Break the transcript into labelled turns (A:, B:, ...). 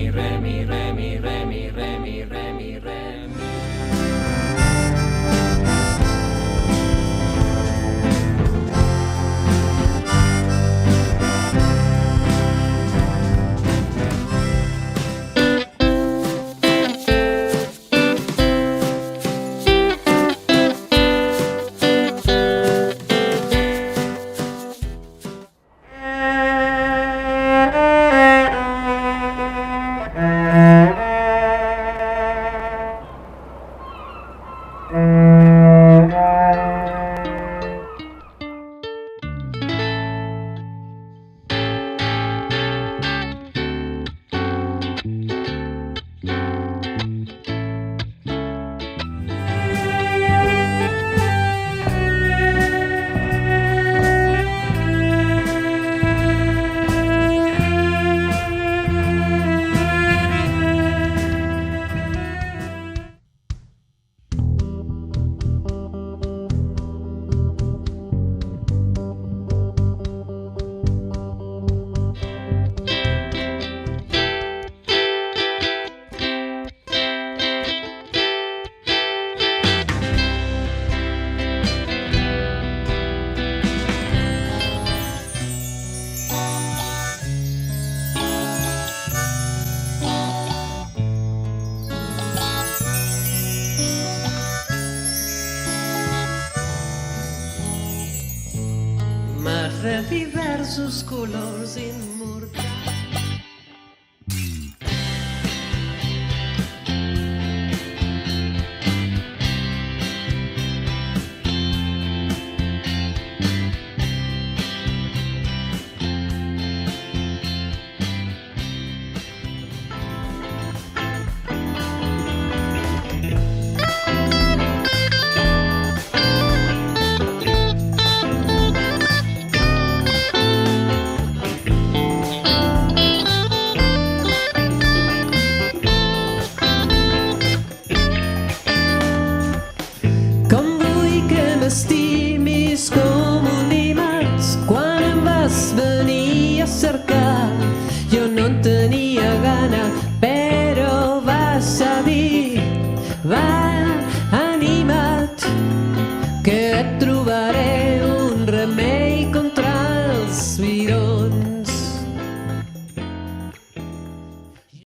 A: mi, re, mi, re, mi, re, mi, re, mi, re, mi, re, mi.
B: Mar de diversos colors immortals. M'estimis com un dimarts quan em vas venir a cercar. Jo no en tenia gana, però vas a dir,